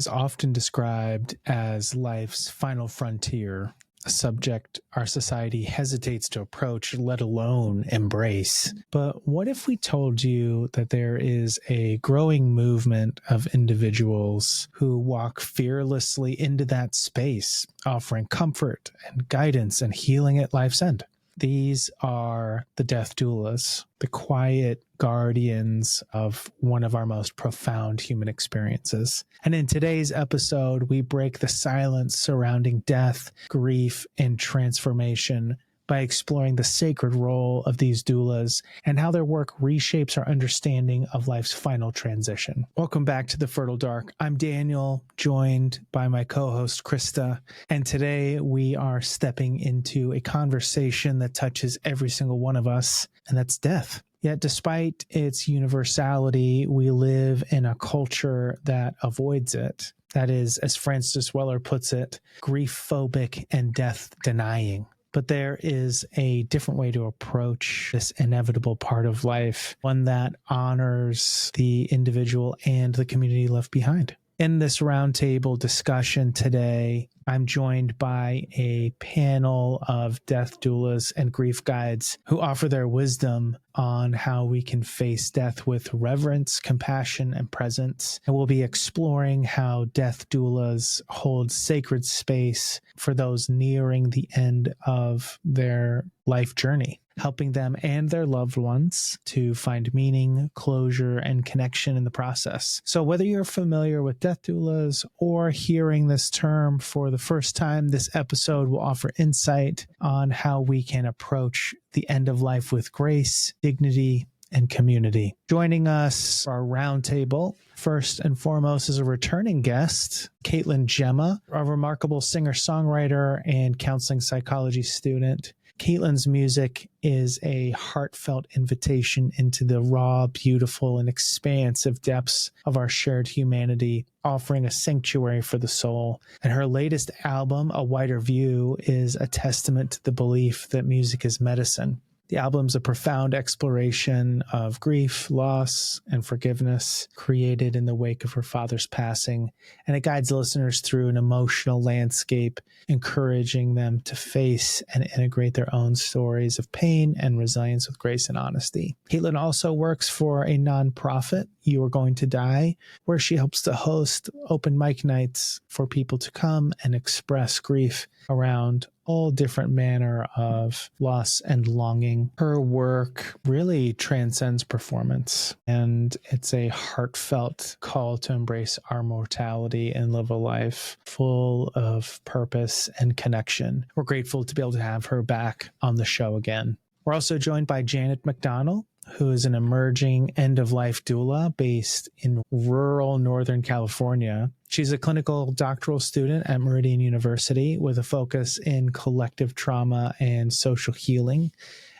is often described as life's final frontier, a subject our society hesitates to approach, let alone embrace. But what if we told you that there is a growing movement of individuals who walk fearlessly into that space, offering comfort and guidance and healing at life's end? These are the death doulas, the quiet guardians of one of our most profound human experiences. And in today's episode, we break the silence surrounding death, grief, and transformation by exploring the sacred role of these doulas and how their work reshapes our understanding of life's final transition. Welcome back to The Fertile Dark. I'm Daniel, joined by my co-host Krista, and today we are stepping into a conversation that touches every single one of us, and that's death. Yet despite its universality, we live in a culture that avoids it. That is, as Francis Weller puts it, grief-phobic and death-denying. But there is a different way to approach this inevitable part of life, one that honors the individual and the community left behind. In this roundtable discussion today, I'm joined by a panel of death doulas and grief guides who offer their wisdom on how we can face death with reverence, compassion, and presence. And we'll be exploring how death doulas hold sacred space for those nearing the end of their life journey, helping them and their loved ones to find meaning, closure, and connection in the process. So whether you're familiar with death doulas or hearing this term for the first time, this episode will offer insight on how we can approach the end of life with grace, dignity, and community. Joining us for our roundtable, first and foremost, is a returning guest, Caitlin Gemma, a remarkable singer-songwriter and counseling psychology student. Caitlin's music is a heartfelt invitation into the raw, beautiful, and expansive depths of our shared humanity, offering a sanctuary for the soul. And her latest album, A Wider View, is a testament to the belief that music is medicine. The album's a profound exploration of grief, loss, and forgiveness created in the wake of her father's passing, and it guides listeners through an emotional landscape, encouraging them to face and integrate their own stories of pain and resilience with grace and honesty. Caitlin also works for a nonprofit, You Are Going to Die, where she helps to host open mic nights for people to come and express grief around all different manner of loss and longing. Her work really transcends performance, and it's a heartfelt call to embrace our mortality and live a life full of purpose and connection. We're grateful to be able to have her back on the show again. We're also joined by Janet McDonald, who is an emerging end-of-life doula based in rural Northern California. She's a clinical doctoral student at Meridian University with a focus in collective trauma and social healing.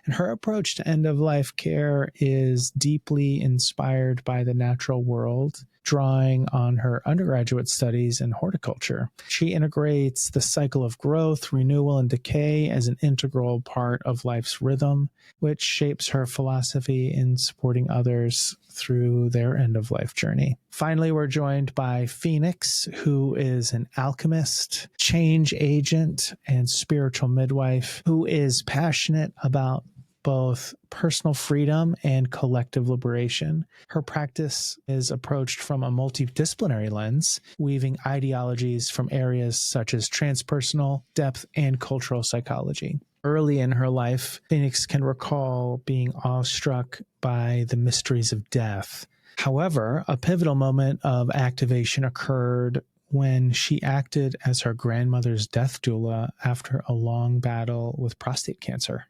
And her approach to end-of-life care is deeply inspired by the natural world, drawing on her undergraduate studies in horticulture. She integrates the cycle of growth, renewal, and decay as an integral part of life's rhythm, which shapes her philosophy in supporting others through their end-of-life journey. Finally, we're joined by Phoenix, who is an alchemist, change agent, and spiritual midwife who is passionate about both personal freedom and collective liberation. Her practice is approached from a multidisciplinary lens, weaving ideologies from areas such as transpersonal, depth, and cultural psychology. Early in her life, Phoenix can recall being awestruck by the mysteries of death. However, a pivotal moment of activation occurred when she acted as her grandmother's death doula after a long battle with prostate cancer.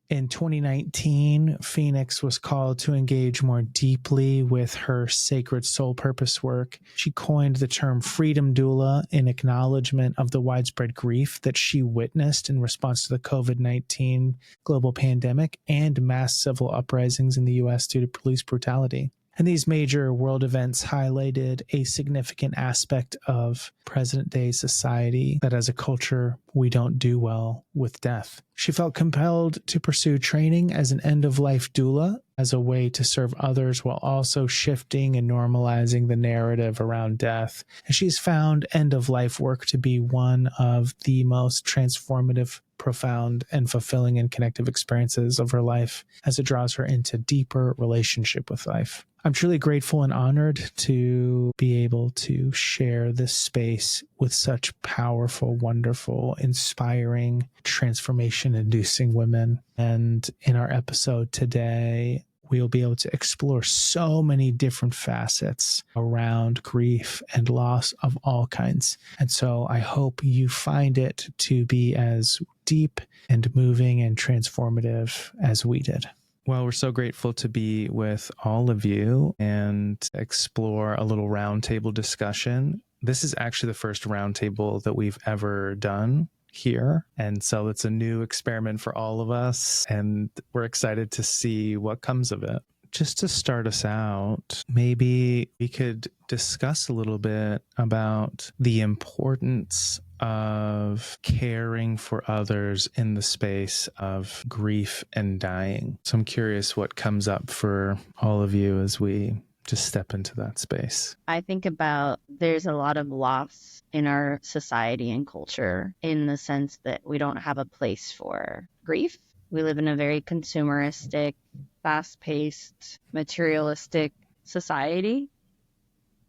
In 2019, Phoenix was called to engage more deeply with her sacred soul purpose work. She coined the term freedom doula in acknowledgement of the widespread grief that she witnessed in response to the COVID-19 global pandemic and mass civil uprisings in the U.S. due to police brutality. And these major world events highlighted a significant aspect of present day society that as a culture, we don't do well with death. She felt compelled to pursue training as an end-of-life doula as a way to serve others while also shifting and normalizing the narrative around death. And she's found end-of-life work to be one of the most transformative, profound, and fulfilling and connective experiences of her life as it draws her into deeper relationship with life. I'm truly grateful and honored to be able to share this space with such powerful, wonderful, inspiring, transformation-inducing women. And in our episode today, we'll be able to explore so many different facets around grief and loss of all kinds. And so I hope you find it to be as deep and moving and transformative as we did. Well, we're so grateful to be with all of you and explore a little roundtable discussion. This is actually the first roundtable that we've ever done here. And so it's a new experiment for all of us, and we're excited to see what comes of it. Just to start us out, maybe we could discuss a little bit about the importance of caring for others in the space of grief and dying. So I'm curious what comes up for all of you as we just step into that space. I think about there's a lot of loss in our society and culture in the sense that we don't have a place for grief. We live in a very consumeristic, fast-paced, materialistic society.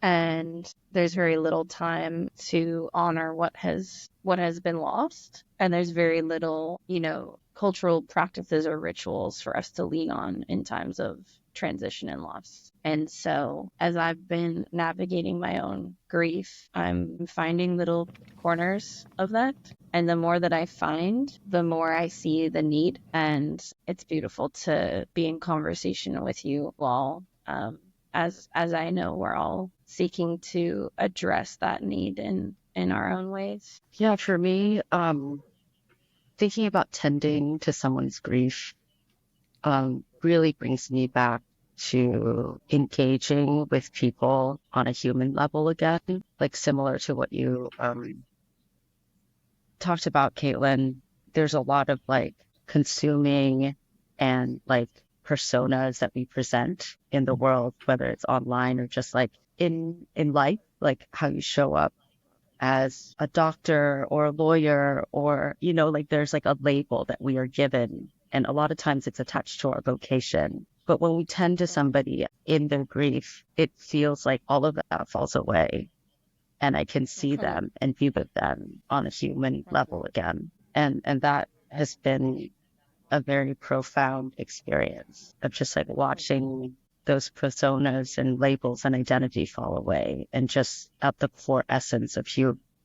And there's very little time to honor what has been lost. And there's very little, cultural practices or rituals for us to lean on in times of transition and loss. And so as I've been navigating my own grief, I'm finding little corners of that. And the more that I find, the more I see the need. And it's beautiful to be in conversation with you all. As I know we're all seeking to address that need in our own ways. Yeah, for me, thinking about tending to someone's grief really brings me back to engaging with people on a human level again, like similar to what you talked about, Caitlin. There's a lot of like consuming and like personas that we present in the world, whether it's online or just like in life, like how you show up as a doctor or a lawyer, or, like there's like a label that we are given. And a lot of times it's attached to our vocation. But when we tend to somebody in their grief, it feels like all of that falls away. And I can see them and be with them on a human level again. And that has been a very profound experience of just like watching those personas and labels and identity fall away and just at the core essence of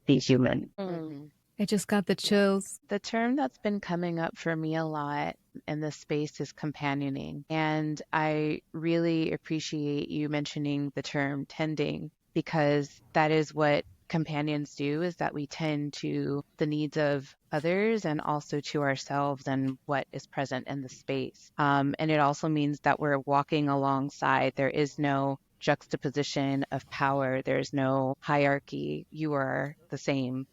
be human. Mm. I just got the chills. The term that's been coming up for me a lot in this space is companioning. And I really appreciate you mentioning the term tending, because that is what companions do, is that we tend to the needs of others and also to ourselves and what is present in the space. And it also means that we're walking alongside. There is no juxtaposition of power. There's no hierarchy. You are the same.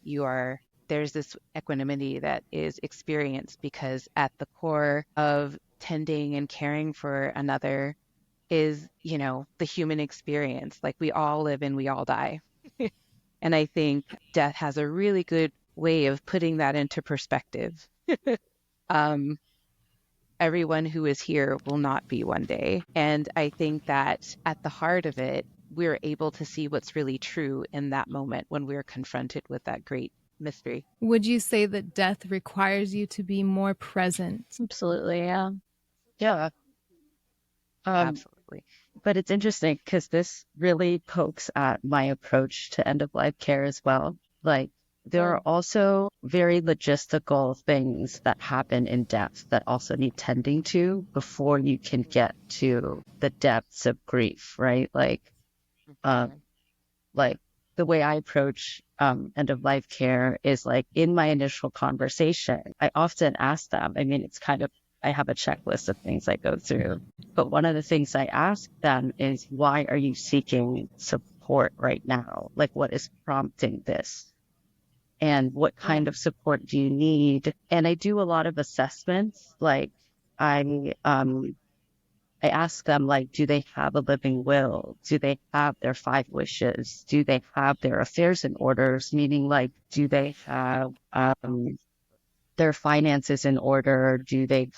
There's this equanimity that is experienced, because at the core of tending and caring for another is, the human experience. Like we all live and we all die. And I think death has a really good way of putting that into perspective. Everyone who is here will not be one day. And I think that at the heart of it, we're able to see what's really true in that moment when we're confronted with that great mystery. Would you say that death requires you to be more present? Absolutely, yeah. Yeah. Absolutely. But it's interesting because this really pokes at my approach to end-of-life care as well. Like, there are also very logistical things that happen in death that also need tending to before you can get to the depths of grief, right? Like the way I approach end-of-life care is like in my initial conversation, I often ask them, it's kind of I have a checklist of things I go through. But one of the things I ask them is, why are you seeking support right now? Like, what is prompting this? And what kind of support do you need? And I do a lot of assessments. Like, I ask them, like, do they have a living will? Do they have their 5 wishes? Do they have their affairs in orders? Meaning, like, do they have their finances in order? Do they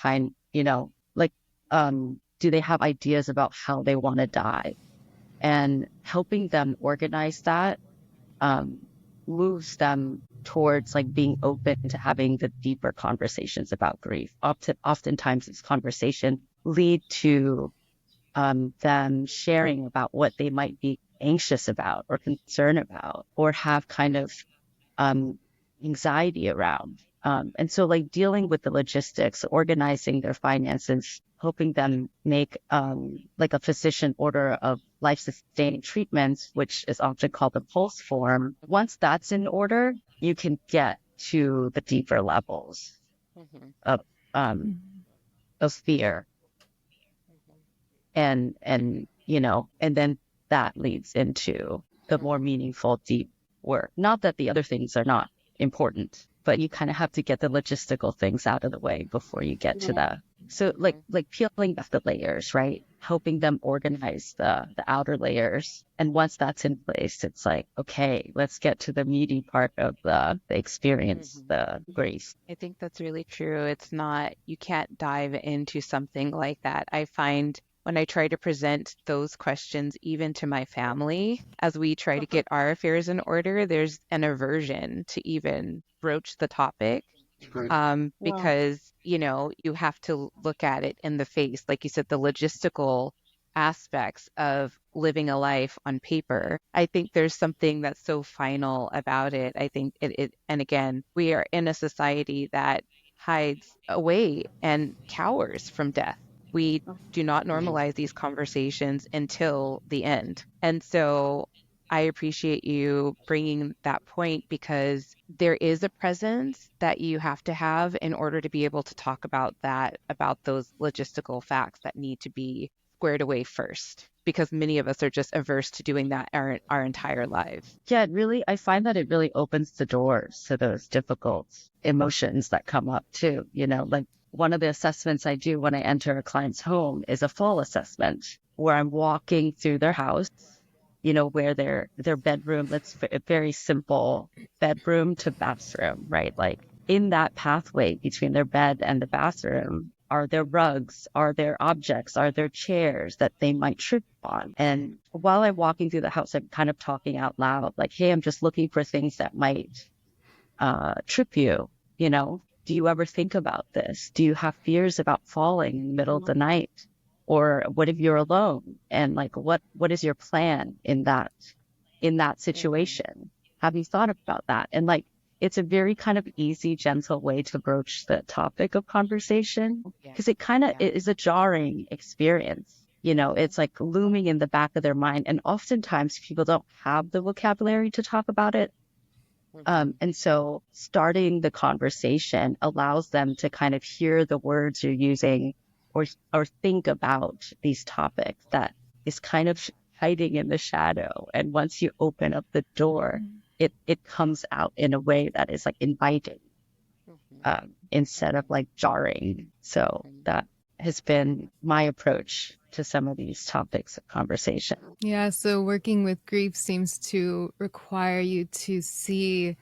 do they have ideas about how they want to die? And helping them organize that um, moves them towards like being open to having the deeper conversations about grief. Oftentimes, this conversation lead to them sharing about what they might be anxious about or concerned about or have kind of anxiety around. And so like dealing with the logistics, organizing their finances, helping them make like a physician order of life-sustaining treatments, which is often called the pulse form. Once that's in order, you can get to the deeper levels of fear. And and then that leads into the more meaningful, deep work. Not that the other things are not important, but you kind of have to get the logistical things out of the way before you get to that. So like peeling back the layers, right? Helping them organize the outer layers. And once that's in place, it's like, okay, let's get to the meaty part of the experience, the grief. I think that's really true. It's not, you can't dive into something like that. I find when I try to present those questions even to my family, as we try to get our affairs in order, there's an aversion to even broach the topic. Because, you have to look at it in the face. Like you said, the logistical aspects of living a life on paper. I think there's something that's so final about it. I think and again, we are in a society that hides away and cowers from death. We do not normalize these conversations until the end. And so I appreciate you bringing that point, because there is a presence that you have to have in order to be able to talk about that, about those logistical facts that need to be squared away first, because many of us are just averse to doing that our entire lives. Yeah, I find that it really opens the doors to those difficult emotions that come up too. Like one of the assessments I do when I enter a client's home is a full assessment where I'm walking through their house, where their bedroom, that's a very simple bedroom to bathroom, right? Like in that pathway between their bed and the bathroom, are there rugs? Are there objects? Are there chairs that they might trip on? And while I'm walking through the house, I'm kind of talking out loud, like, hey, I'm just looking for things that might trip you, Do you ever think about this? Do you have fears about falling in the middle of the night? Or what if you're alone? And like, what is your plan in that situation? Have you thought about that? And like, it's a very kind of easy, gentle way to broach the topic of conversation, because it kind of is a jarring experience. It's like looming in the back of their mind. And oftentimes people don't have the vocabulary to talk about it. And so starting the conversation allows them to kind of hear the words you're using or think about these topics that is kind of hiding in the shadow. And once you open up the door, it comes out in a way that is like inviting instead of like jarring. So that has been my approach to some of these topics of conversation. Yeah, so working with grief seems to require you to see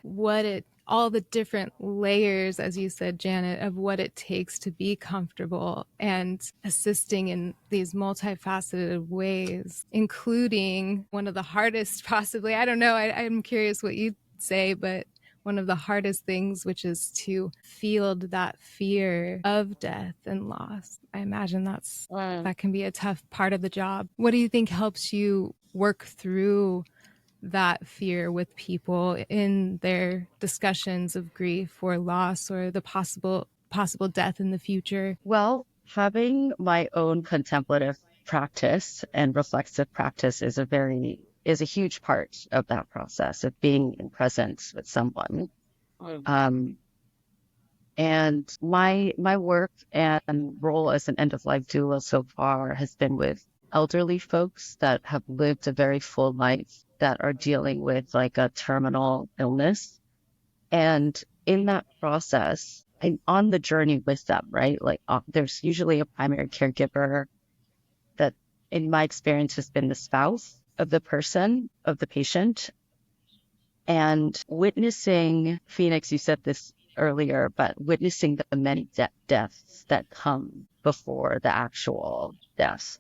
all the different layers, as you said, Janet, of what it takes to be comfortable and assisting in these multifaceted ways, including one of the hardest, possibly, I don't know, I'm curious what you'd say, but one of the hardest things, which is to field that fear of death and loss. I imagine that can be a tough part of the job. What do you think helps you work through that fear with people in their discussions of grief or loss or the possible death in the future? Well, having my own contemplative practice and reflexive practice is a huge part of that process of being in presence with someone. And my work and role as an end of life doula so far has been with elderly folks that have lived a very full life that are dealing with like a terminal illness. And in that process, I'm on the journey with them, right? Like there's usually a primary caregiver that, in my experience, has been the spouse of the person, of the patient. And witnessing, Phoenix, you said this earlier, but witnessing the many deaths that come before the actual deaths,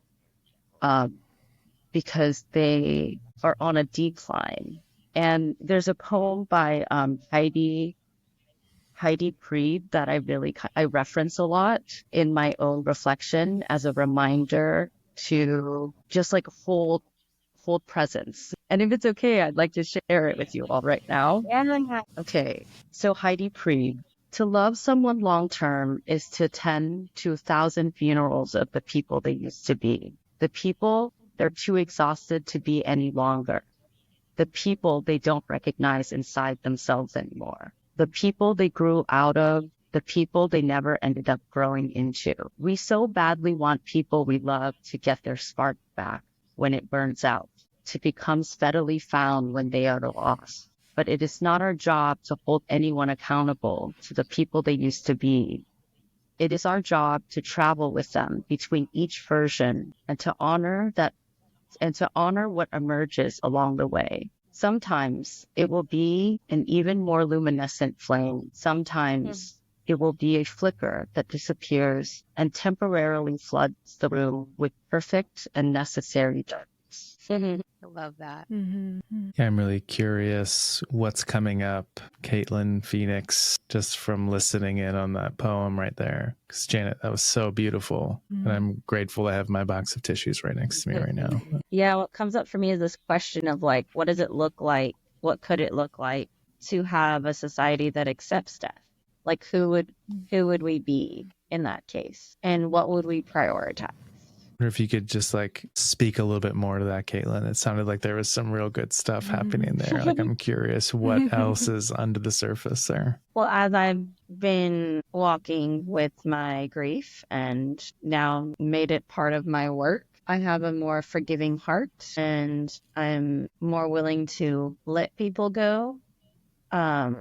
because they are on a decline. And there's a poem by Heidi Priebe that I reference a lot in my own reflection as a reminder to just like hold presence. And if it's okay, I'd like to share it with you all right now. Yeah. Okay, so Heidi Priebe. To love someone long term is to attend to 1,000 funerals of the people they used to be. The people they're too exhausted to be any longer. The people they don't recognize inside themselves anymore. The people they grew out of, the people they never ended up growing into. We so badly want people we love to get their spark back when it burns out, to become steadily found when they are lost. But it is not our job to hold anyone accountable to the people they used to be. It is our job to travel with them between each version and to honor what emerges along the way. Sometimes it will be an even more luminescent flame. Sometimes it will be a flicker that disappears and temporarily floods the room with perfect and necessary darkness. I love that. Yeah, I'm really curious what's coming up, Caitlin, Phoenix, just from listening in on that poem right there. Because Janet, that was so beautiful. And I'm grateful to have my box of tissues right next to me right now. Yeah, what comes up for me is this question of like, what does it look like? What could it look like to have a society that accepts death? Like who would we be in that case? And what would we prioritize? Or if you could just like speak a little bit more to that, Caitlin. It sounded like there was some real good stuff happening there. Like I'm curious what else is under the surface there. Well, as I've been walking with my grief and now made it part of my work, I have a more forgiving heart and I'm more willing to let people go. I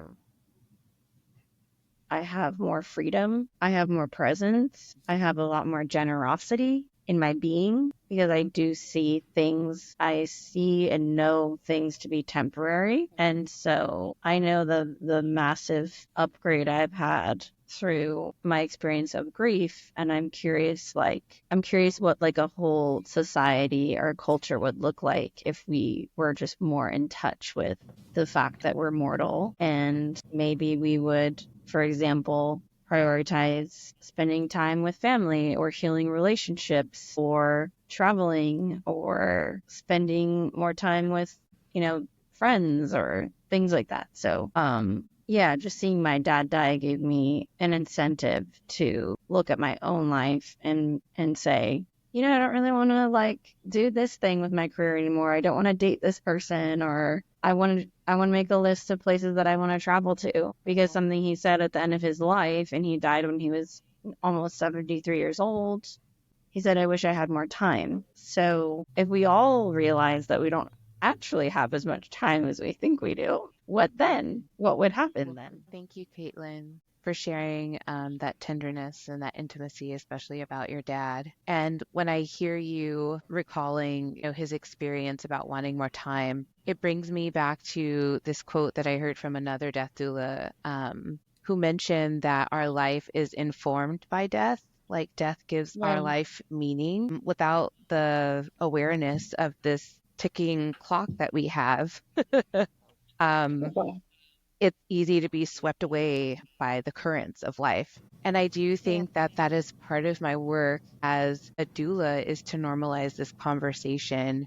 have more freedom. I have more presence. I have a lot more generosity in my being because I do see things, I see and know things to be temporary. And so I know the massive upgrade I've had through my experience of grief. And I'm curious what like a whole society or culture would look like if we were just more in touch with the fact that we're mortal. And maybe we would, for example, prioritize spending time with family or healing relationships or traveling or spending more time with, friends or things like that. So, yeah, just seeing my dad die gave me an incentive to look at my own life and say, I don't really want to like do this thing with my career anymore. I don't want to date this person, or I want to make a list of places that I want to travel to, because something he said at the end of his life, and he died when he was almost 73 years old. He said, I wish I had more time. So if we all realize that we don't actually have as much time as we think we do, what then? What would happen then? Thank you, Caitlin, for sharing that tenderness and that intimacy, especially about your dad. And when I hear you recalling, his experience about wanting more time, it brings me back to this quote that I heard from another death doula, who mentioned that our life is informed by death. Like death gives our life meaning. Without the awareness of this ticking clock that we have, it's easy to be swept away by the currents of life. And I do think that that is part of my work as a doula, is to normalize this conversation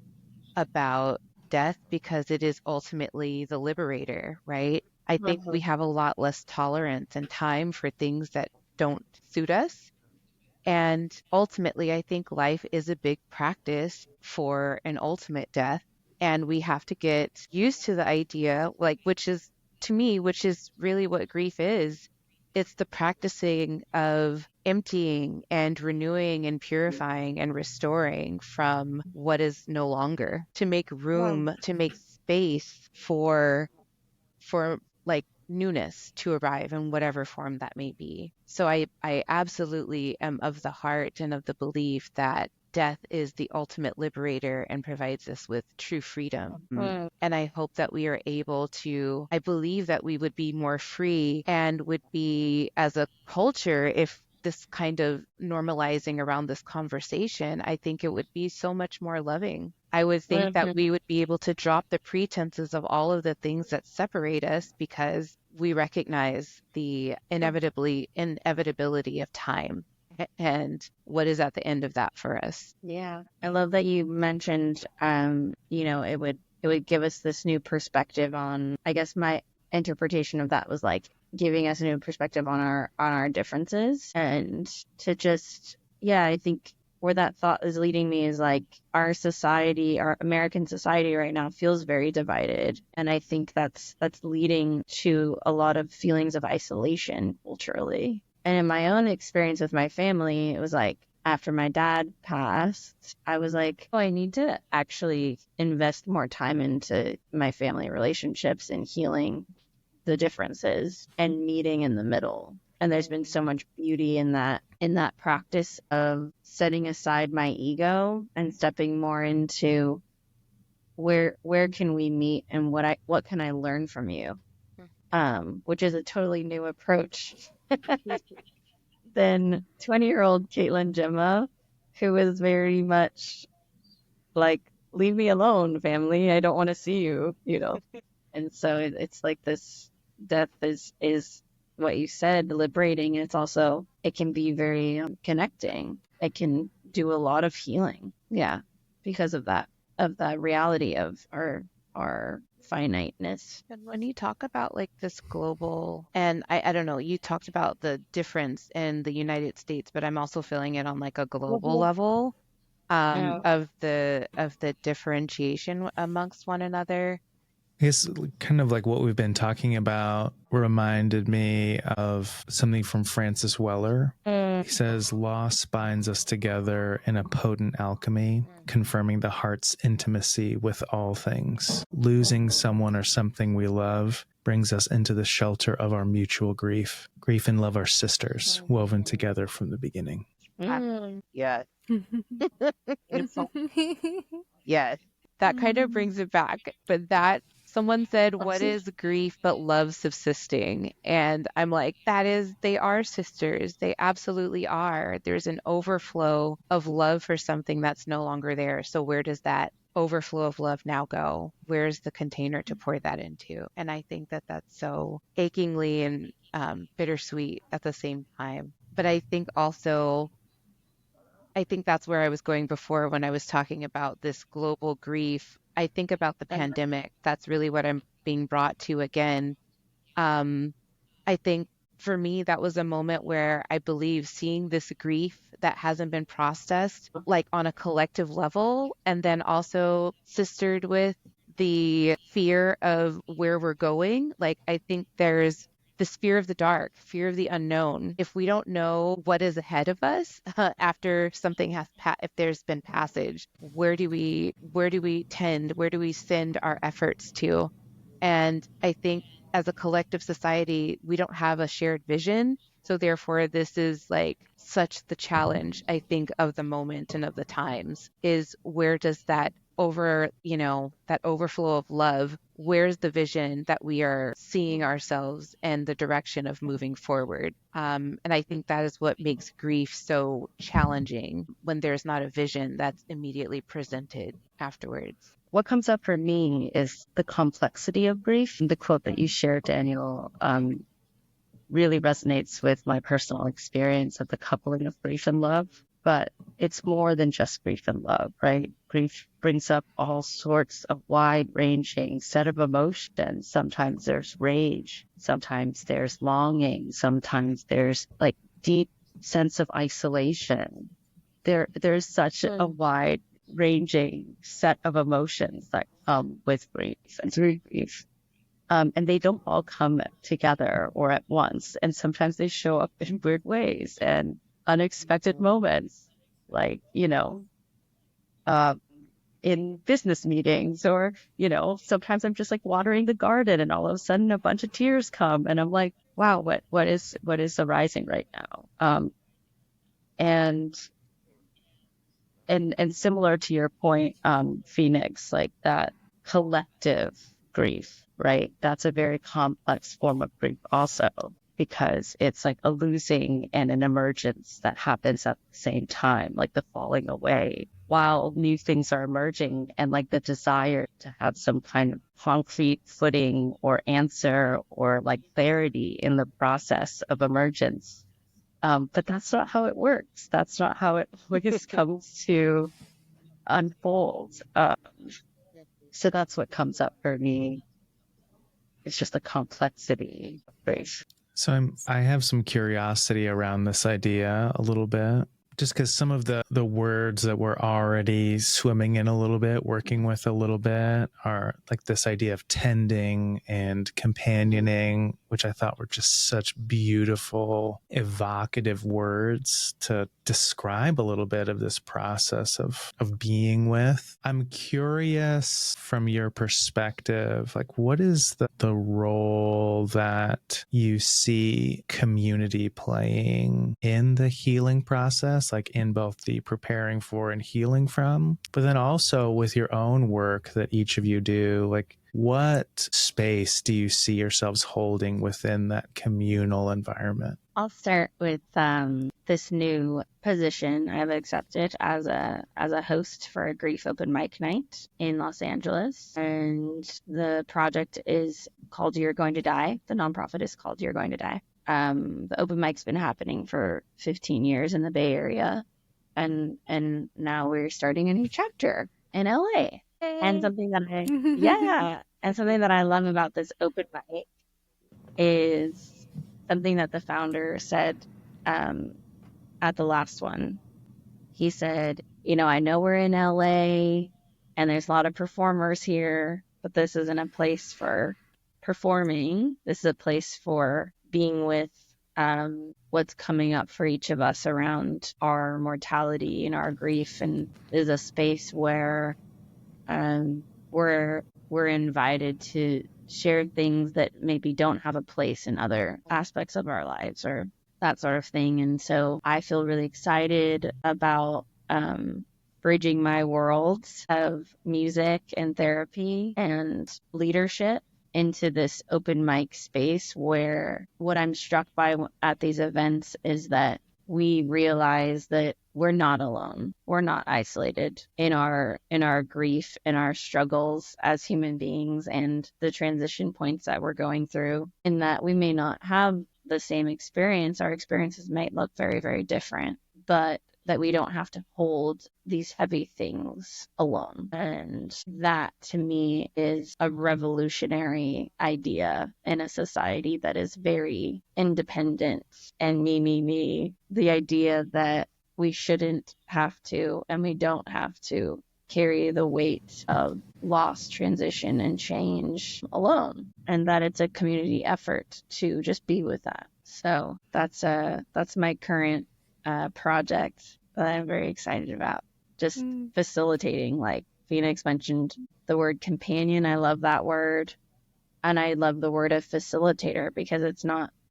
about death, because it is ultimately the liberator, right? I think we have a lot less tolerance and time for things that don't suit us. And ultimately, I think life is a big practice for an ultimate death. And we have to get used to the idea, like, which is really what grief is it's the practicing of emptying and renewing and purifying and restoring from what is no longer, to make room, to make space for like newness to arrive in whatever form that may be. So I absolutely am of the heart and of the belief that death is the ultimate liberator and provides us with true freedom. And I hope that we are able to, I believe that we would be more free and would be, as a culture, if this kind of normalizing around this conversation, I think it would be so much more loving. I would think that we would be able to drop the pretenses of all of the things that separate us, because we recognize the inevitability of time and what is at the end of that for us. Yeah. I love that you mentioned, it would give us this new perspective on, I guess my interpretation of that was like giving us a new perspective on our differences, and to just, I think where that thought is leading me is like our society, our American society right now feels very divided. And I think that's leading to a lot of feelings of isolation culturally. And in my own experience with my family, it was like after my dad passed, I was like, I need to actually invest more time into my family relationships and healing the differences and meeting in the middle. And there's been so much beauty in that practice of setting aside my ego and stepping more into where can we meet and what can I learn from you, which is a totally new approach than 20-year-old Caitlin Gemma, who was very much like, leave me alone, family. I don't want to see you, And so it's like this death is what you said, liberating. It's also, it can be very connecting. It can do a lot of healing. Yeah. Because of that reality of our finiteness. And when you talk about like this global, and I don't know, you talked about the difference in the United States, but I'm also feeling it on like a global level, of the differentiation amongst one another. I guess kind of like what we've been talking about reminded me of something from Francis Weller. He says, loss binds us together in a potent alchemy, confirming the heart's intimacy with all things. Losing someone or something we love brings us into the shelter of our mutual grief. Grief and love are sisters, woven together from the beginning. Yeah. Yeah. That kind of brings it back. But that, someone said, what is grief but love subsisting? And I'm like, they are sisters. They absolutely are. There's an overflow of love for something that's no longer there. So where does that overflow of love now go? Where's the container to pour that into? And I think that that's so achingly and bittersweet at the same time. But I think also, I think that's where I was going before when I was talking about this global grief. I think about the pandemic. That's really what I'm being brought to again. I think for me, that was a moment where I believe seeing this grief that hasn't been processed, like on a collective level, and then also sistered with the fear of where we're going. Like, I think there's this fear of the dark, fear of the unknown. If we don't know what is ahead of us after something has if there's been passage, where do we send our efforts to? And I think as a collective society, we don't have a shared vision. So therefore, this is like such the challenge, I think, of the moment and of the times, is where does that that overflow of love, where's the vision that we are seeing ourselves and the direction of moving forward? And I think that is what makes grief so challenging, when there's not a vision that's immediately presented afterwards. What comes up for me is the complexity of grief. The quote that you shared, Daniel, really resonates with my personal experience of the coupling of grief and love. But it's more than just grief and love, right? Grief brings up all sorts of wide-ranging set of emotions. Sometimes there's rage. Sometimes there's longing. Sometimes there's like deep sense of isolation. There's such a wide-ranging set of emotions that come with grief and through grief. And they don't all come together or at once. And sometimes they show up in weird ways and unexpected moments, like, uh, in business meetings, or, sometimes I'm just like watering the garden and all of a sudden a bunch of tears come and I'm like, wow, what is arising right now? And similar to your point, Phoenix, like that collective grief, right? That's a very complex form of grief also, because it's like a losing and an emergence that happens at the same time, like the falling away while new things are emerging, and like the desire to have some kind of concrete footing or answer or like clarity in the process of emergence. But that's not how it works. That's not how it always comes to unfold. So that's what comes up for me. It's just the complexity of grief. So I have some curiosity around this idea a little bit, just because some of the words that we're already swimming in a little bit, working with a little bit, are like this idea of tending and companioning, which I thought were just such beautiful, evocative words to describe a little bit of this process of being with. I'm curious from your perspective, like what is the role that you see community playing in the healing process, like in both the preparing for and healing from, but then also with your own work that each of you do, like what space do you see yourselves holding within that communal environment? I'll start with this new position I've accepted as a host for a grief open mic night in Los Angeles, and the project is called You're Going to Die. The nonprofit is called You're Going to Die. The open mic's been happening for 15 years in the Bay Area, and now we're starting a new chapter in LA. And something that I love about this open mic is something that the founder said at the last one. He said, I know we're in LA and there's a lot of performers here, but this isn't a place for performing. This is a place for being with what's coming up for each of us around our mortality and our grief, and is a space where we're invited to share things that maybe don't have a place in other aspects of our lives or that sort of thing. And so I feel really excited about bridging my worlds of music and therapy and leadership into this open mic space, where what I'm struck by at these events is that we realize that we're not alone. We're not isolated in our grief and our struggles as human beings and the transition points that we're going through, and that we may not have the same experience. Our experiences might look very, very different, but that we don't have to hold these heavy things alone. And that, to me, is a revolutionary idea in a society that is very independent and me. The idea that we shouldn't have to, and we don't have to, carry the weight of loss, transition, and change alone, and that it's a community effort to just be with that. So that's my current project that I'm very excited about. Just facilitating, like Phoenix mentioned the word companion. I love that word. And I love the word of facilitator, because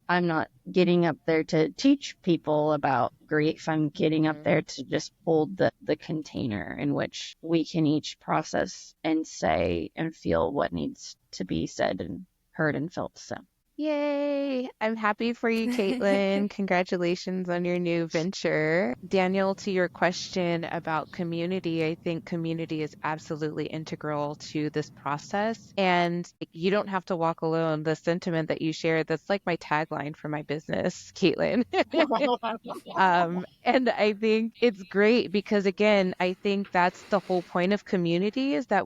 I'm not getting up there to teach people about grief. I'm getting up there to just hold the container in which we can each process and say and feel what needs to be said and heard and felt. So Yay! I'm happy for you, Caitlin. Congratulations on your new venture. Daniel, to your question about community, I think community is absolutely integral to this process. And you don't have to walk alone. The sentiment that you shared, that's like my tagline for my business, Caitlin. And I think it's great because, again, I think that's the whole point of community, is that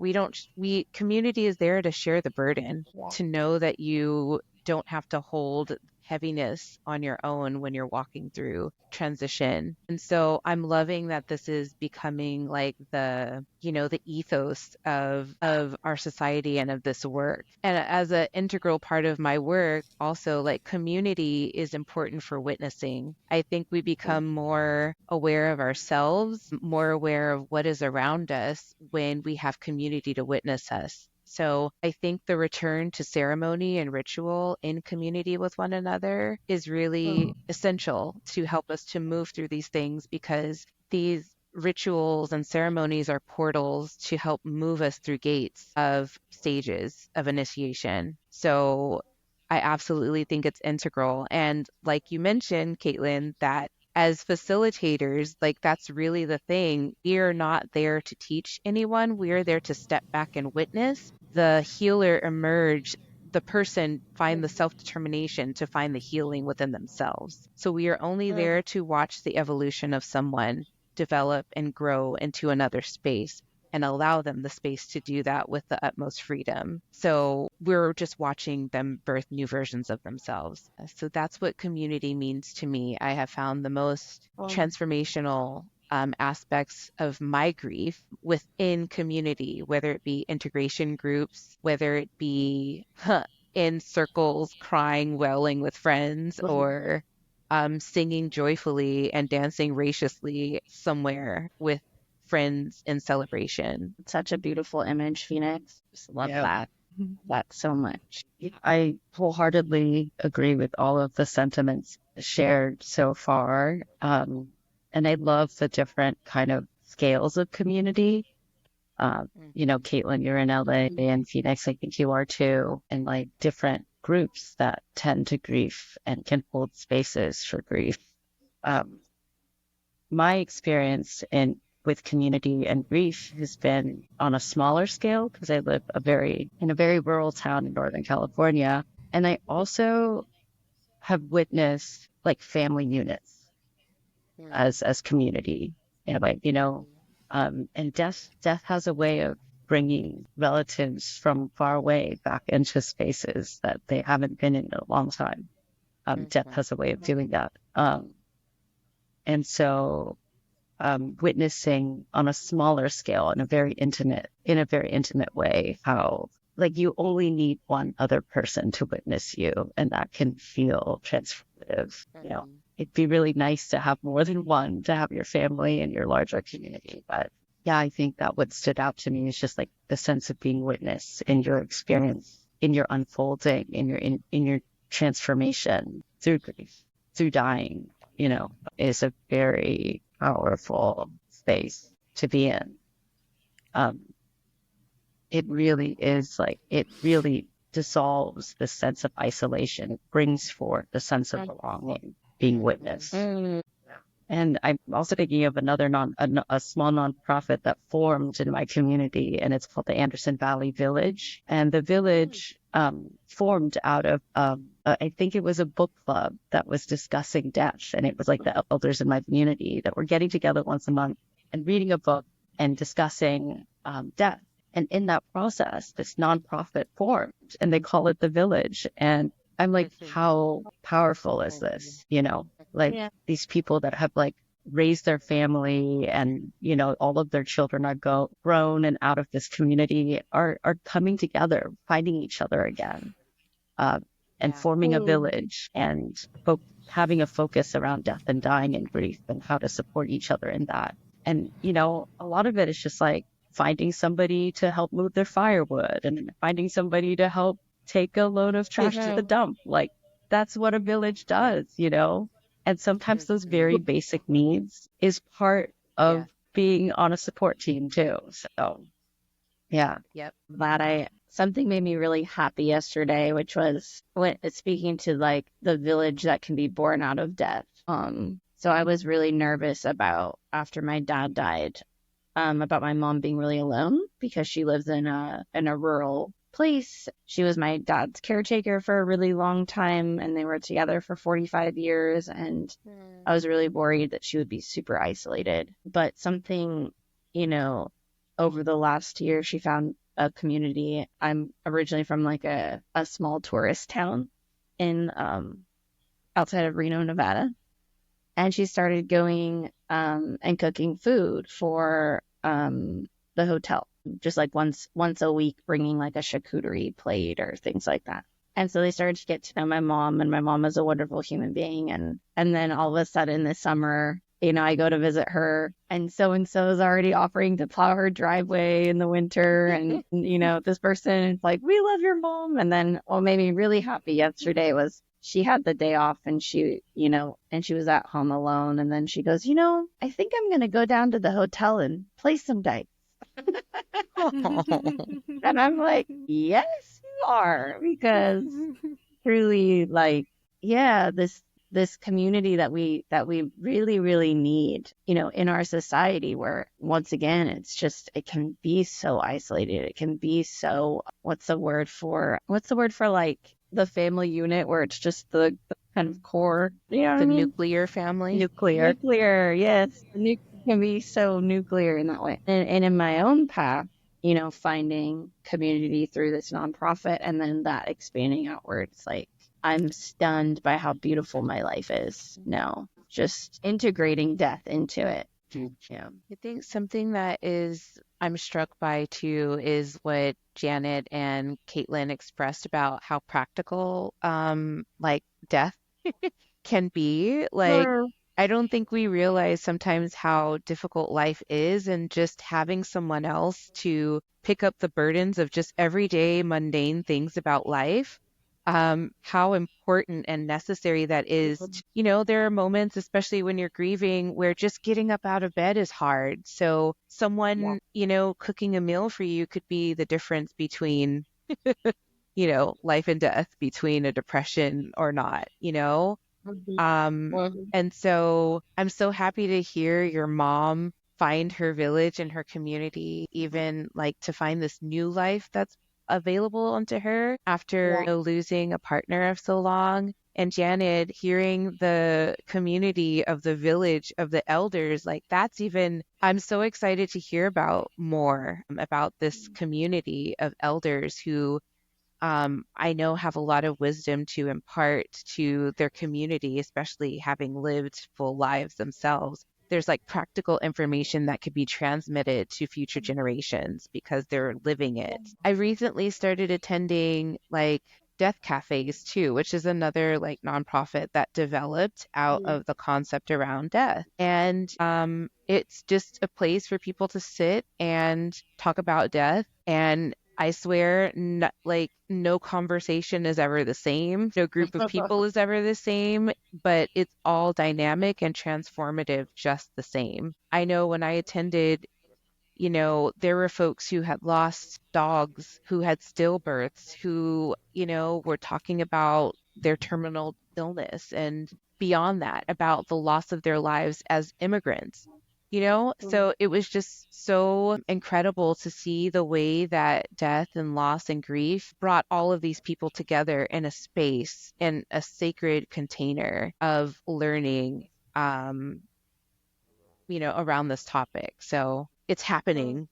community is there to share the burden, to know that you don't have to hold heaviness on your own when you're walking through transition. And so I'm loving that this is becoming like the, the ethos of our society and of this work. And as an integral part of my work, also like community is important for witnessing. I think we become more aware of ourselves, more aware of what is around us when we have community to witness us. So I think the return to ceremony and ritual in community with one another is really essential to help us to move through these things, because these rituals and ceremonies are portals to help move us through gates of stages of initiation. So I absolutely think it's integral. And like you mentioned, Caitlin, that as facilitators, like that's really the thing. We are not there to teach anyone. We are there to step back and witness the healer emerge, the person find the self-determination to find the healing within themselves. So we are only there to watch the evolution of someone develop and grow into another space and allow them the space to do that with the utmost freedom. So we're just watching them birth new versions of themselves. So that's what community means to me. I have found the most transformational aspects of my grief within community, whether it be integration groups, whether it be in circles, crying, wailing with friends, or singing joyfully and dancing graciously somewhere with friends in celebration. Such a beautiful image, Phoenix. Just love that so much. I wholeheartedly agree with all of the sentiments shared so far. And I love the different kind of scales of community. Caitlin, you're in LA, and Phoenix, I think you are too, and like different groups that tend to grief and can hold spaces for grief. My experience with community and grief has been on a smaller scale, because I live in a very rural town in Northern California. And I also have witnessed like family units as community. And and death has a way of bringing relatives from far away back into spaces that they haven't been in a long time. Death has a way of doing that. And so witnessing on a smaller scale in a very intimate way, how like you only need one other person to witness you, and that can feel transformative. It'd be really nice to have more than one, to have your family and your larger community. But yeah, I think that what stood out to me is just like the sense of being witnessed in your experience, in your unfolding, in your transformation through grief, through dying, is a very powerful space to be in. It really dissolves the sense of isolation. It brings forth the sense of belonging, being witnessed. And I'm also thinking of another a small nonprofit that formed in my community, and it's called the Anderson Valley Village. And the village formed out of, I think it was a book club that was discussing death. And it was like the elders in my community that were getting together once a month and reading a book and discussing death. And in that process, this nonprofit formed, and they call it the Village. And I'm like, how powerful is this? These people that have like raised their family, and, all of their children are grown and out of this community, are coming together, finding each other again, and forming a village, and having a focus around death and dying and grief, and how to support each other in that. And, a lot of it is just like finding somebody to help move their firewood, and finding somebody to help take a load of trash to the dump. Like, that's what a village does, And sometimes those very basic needs is part of being on a support team too. So, yeah. Yep. Something made me really happy yesterday, which was when speaking to like the village that can be born out of death. So I was really nervous about, after my dad died, about my mom being really alone, because she lives in a rural place. She was my dad's caretaker for a really long time, and they were together for 45 years. And I was really worried that she would be super isolated. But something, over the last year, she found a community. I'm originally from like a small tourist town in outside of Reno, Nevada. And she started going and cooking food for the hotel, just like once a week, bringing like a charcuterie plate or things like that. And so they started to get to know my mom, and my mom is a wonderful human being. And then all of a sudden this summer, I go to visit her, and so is already offering to plow her driveway in the winter. And, this person is like, we love your mom. And then what made me really happy yesterday was she had the day off, and she was at home alone. And then she goes, I think I'm going to go down to the hotel and play some dice. And I'm like, yes, you are, because truly, like, yeah, this community that we really, really need, in our society, where once again, it can be so isolated. It can be so, what's the word for like the family unit, where it's just the kind of core, The nuclear family. Nuclear, yes. Can be so nuclear in that way. And in my own path, finding community through this nonprofit, and then that expanding outwards, like, I'm stunned by how beautiful my life is now, just integrating death into it. Yeah. I think something that I'm struck by too is what Janet and Caitlin expressed about how practical like death can be. Like, I don't think we realize sometimes how difficult life is, and just having someone else to pick up the burdens of just everyday mundane things about life. How important and necessary that is. There are moments, especially when you're grieving, where just getting up out of bed is hard. So someone, cooking a meal for you could be the difference between, life and death, between a depression or not, And so I'm so happy to hear your mom find her village and her community, even like to find this new life that's available onto her after losing a partner of so long. And Janet, hearing the community of the village of the elders, like, I'm so excited to hear about more about this community of elders who I know have a lot of wisdom to impart to their community, especially having lived full lives themselves. There's like practical information that could be transmitted to future generations because they're living it. I recently started attending like death cafes too, which is another like nonprofit that developed out of the concept around death. And it's just a place for people to sit and talk about death. And I swear, no conversation is ever the same. No group of people is ever the same, but it's all dynamic and transformative just the same. I know when I attended, there were folks who had lost dogs, who had stillbirths, who, were talking about their terminal illness, and beyond that, about the loss of their lives as immigrants. So it was just so incredible to see the way that death and loss and grief brought all of these people together in a space, in a sacred container of learning, around this topic. So it's happening.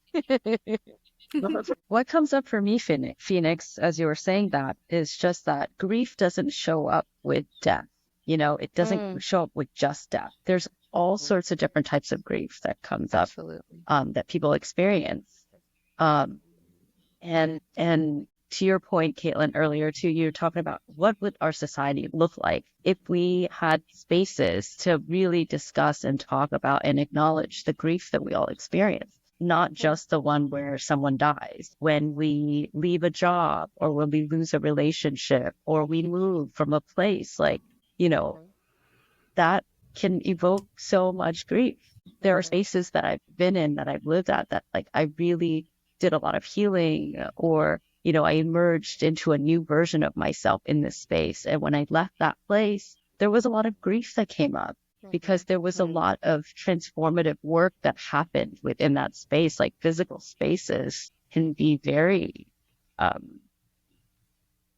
What comes up for me, Phoenix, as you were saying that, is just that grief doesn't show up with death. It doesn't show up with just death. There's all sorts of different types of grief that comes up, that people experience. And to your point, Caitlin, earlier too, you were talking about what would our society look like if we had spaces to really discuss and talk about and acknowledge the grief that we all experience. Not just the one where someone dies, when we leave a job, or when we lose a relationship, or we move from a place, like, that can evoke so much grief. There are spaces that I've been in, that I've lived at, that like I really did a lot of healing, or, I emerged into a new version of myself in this space. And when I left that place, there was a lot of grief that came up, because there was a lot of transformative work that happened within that space. Like, physical spaces can be very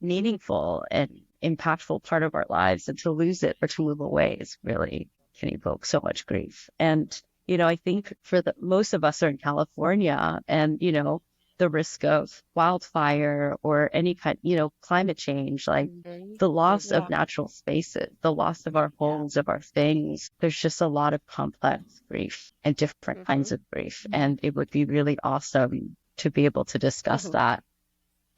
meaningful and impactful part of our lives, and to lose it or to move away is really can evoke so much grief. And, I think for most of us are in California, and, the risk of wildfire or any kind, climate change, like the loss of natural spaces, the loss of our homes, of our things. There's just a lot of complex grief and different kinds of grief. And it would be really awesome to be able to discuss that,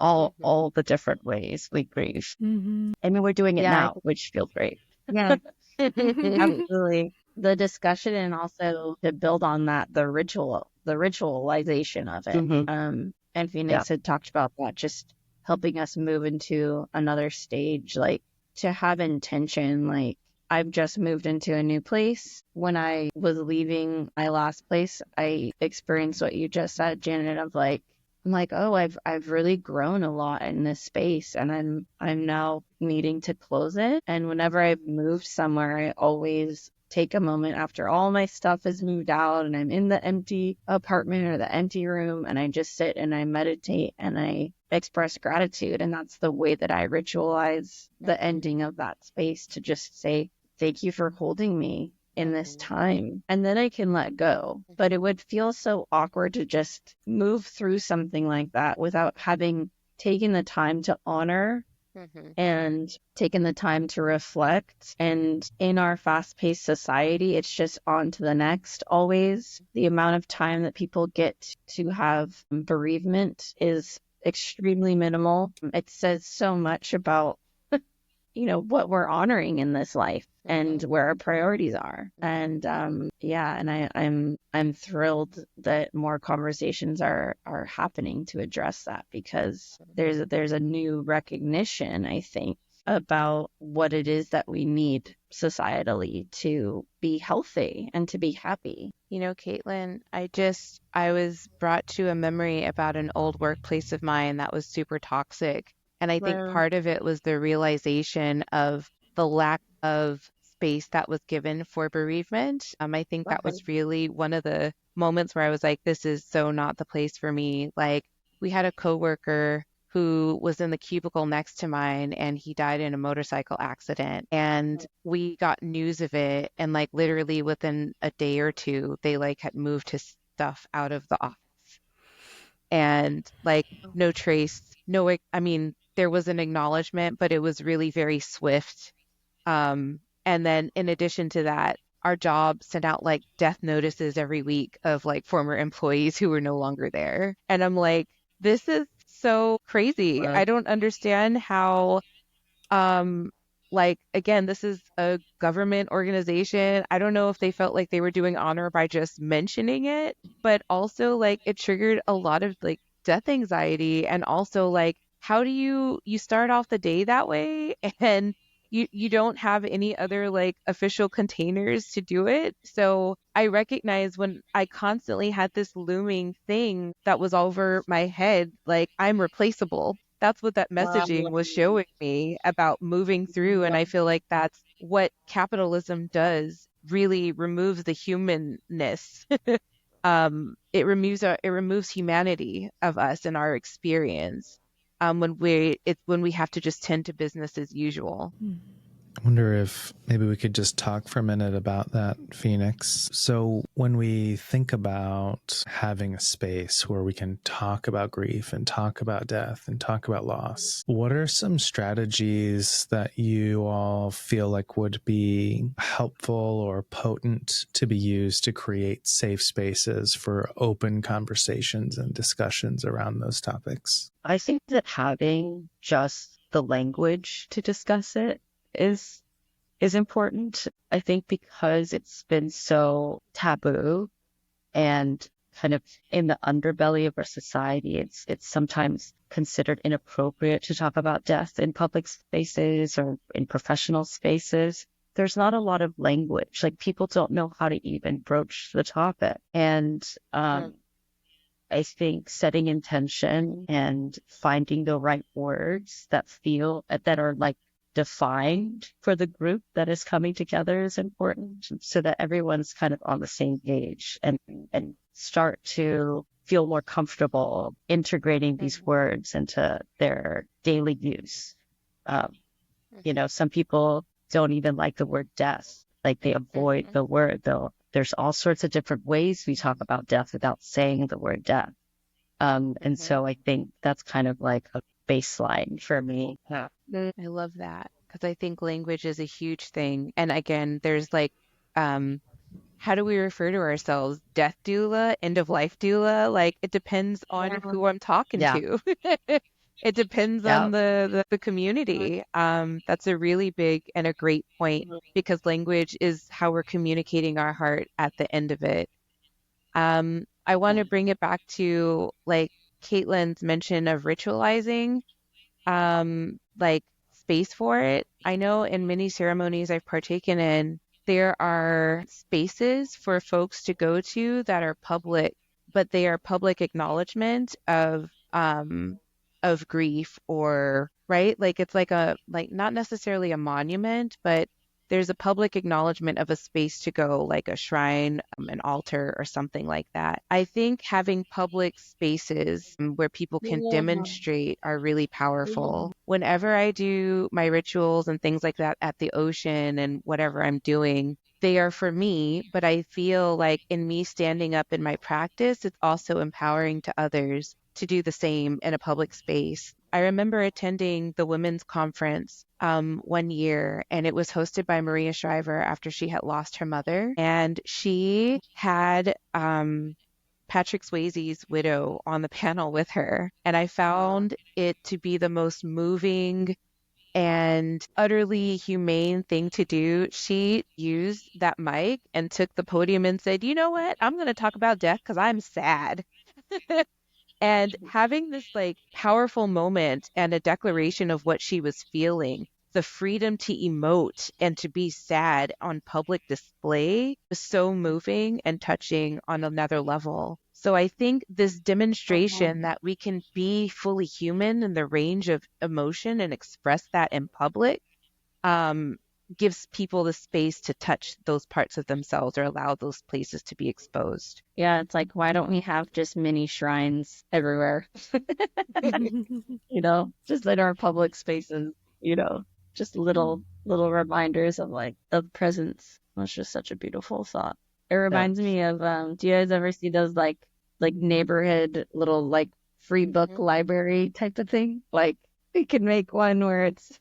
all the different ways we grieve. I mean, we're doing it now, which feels great. Yeah, absolutely. The discussion, and also to build on that, the ritualization of it. And Phoenix had talked about that, just helping us move into another stage, like to have intention. Like, I've just moved into a new place. When I was leaving my last place, I experienced what you just said, Janet, of like, I'm like, oh, I've really grown a lot in this space, and I'm now needing to close it. And whenever I've moved somewhere, I always take a moment after all my stuff is moved out and I'm in the empty apartment or the empty room, and I just sit and I meditate and I express gratitude. And that's the way that I ritualize the ending of that space, to just say, thank you for holding me in this time. And then I can let go. But it would feel so awkward to just move through something like that without having taken the time to honor and taken the time to reflect. And in our fast-paced society, it's just on to the next always. The amount of time that people get to have bereavement is extremely minimal. It says so much about what we're honoring in this life and where our priorities are. And and I'm thrilled that more conversations are happening to address that, because there's a new recognition, I think, about what it is that we need societally to be healthy and to be happy. Caitlin, I was brought to a memory about an old workplace of mine that was super toxic. And I think part of it was the realization of the lack of space that was given for bereavement. I think that was really one of the moments where I was like, this is so not the place for me. Like, we had a coworker who was in the cubicle next to mine, and he died in a motorcycle accident. And we got news of it, and like literally within a day or two, they like had moved his stuff out of the office. And like no trace, there was an acknowledgement, but it was really very swift. And then in addition to that, our job sent out like death notices every week of like former employees who were no longer there. And I'm like, this is so crazy. I don't understand how, again, this is a government organization. I don't know if they felt like they were doing honor by just mentioning it, but also like it triggered a lot of like death anxiety. And also like, how do you start off the day that way, and you don't have any other like official containers to do it? So I recognize when I constantly had this looming thing that was over my head, like, I'm replaceable. That's what that messaging was showing me about moving through. And I feel like that's what capitalism does, really removes the humanness. It removes humanity of us and our experience. When we have to just tend to business as usual. I wonder if maybe we could just talk for a minute about that, Phoenix. So when we think about having a space where we can talk about grief and talk about death and talk about loss, what are some strategies that you all feel like would be helpful or potent to be used to create safe spaces for open conversations and discussions around those topics? I think that having just the language to discuss it is important. I think because it's been so taboo and kind of in the underbelly of our society, it's sometimes considered inappropriate to talk about death in public spaces or in professional spaces. There's not a lot of language. Like, people don't know how to even broach the topic. And I think setting intention and finding the right words that are like defined for the group that is coming together is important, so that everyone's kind of on the same page and start to feel more comfortable integrating these words into their daily use. Some people don't even like the word death. Like, they avoid the word, though. There's all sorts of different ways we talk about death without saying the word death. And so I think that's kind of like a baseline for me. Yeah. I love that because I think language is a huge thing. And again, there's like, how do we refer to ourselves? Death doula, end of life doula? Like it depends on who I'm talking Yeah. to. It depends on Yeah. the community. That's a really big and a great point because language is how we're communicating our heart at the end of it. I want to bring it back to like Caitlin's mention of ritualizing, like space for it. I know in many ceremonies I've partaken in, there are spaces for folks to go to that are public, but they are public acknowledgement of grief or right? Like it's like a like not necessarily a monument, but there's a public acknowledgement of a space to go, like a shrine, an altar, or something like that. I think having public spaces where people can demonstrate are really powerful. Whenever I do my rituals and things like that at the ocean and whatever I'm doing, they are for me, but I feel like in me standing up in my practice, it's also empowering to others to do the same in a public space. I remember attending the women's conference one year, and it was hosted by Maria Shriver after she had lost her mother. And she had Patrick Swayze's widow on the panel with her. And I found it to be the most moving and utterly humane thing to do. She used that mic and took the podium and said, you know what? I'm going to talk about death because I'm sad. And having this like powerful moment and a declaration of what she was feeling, the freedom to emote and to be sad on public display was so moving and touching on another level. So I think this demonstration that we can be fully human in the range of emotion and express that in public gives people the space to touch those parts of themselves or allow those places to be exposed. Yeah, it's like, why don't we have just mini shrines everywhere? Just in our public spaces, just little reminders of like of presence. That's just such a beautiful thought. It reminds me of do you guys ever see those like neighborhood little like free book library type of thing? Like we can make one where it's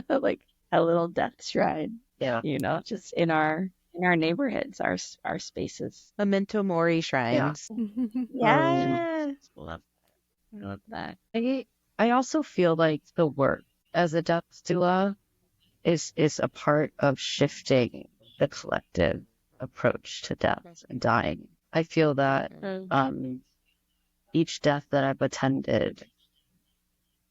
like a little death shrine. Yeah. Just in our neighborhoods, our spaces. Memento Mori shrines. Yeah. Love I love that. I also feel like the work as a death doula is a part of shifting the collective approach to death and dying. I feel that each death that I've attended,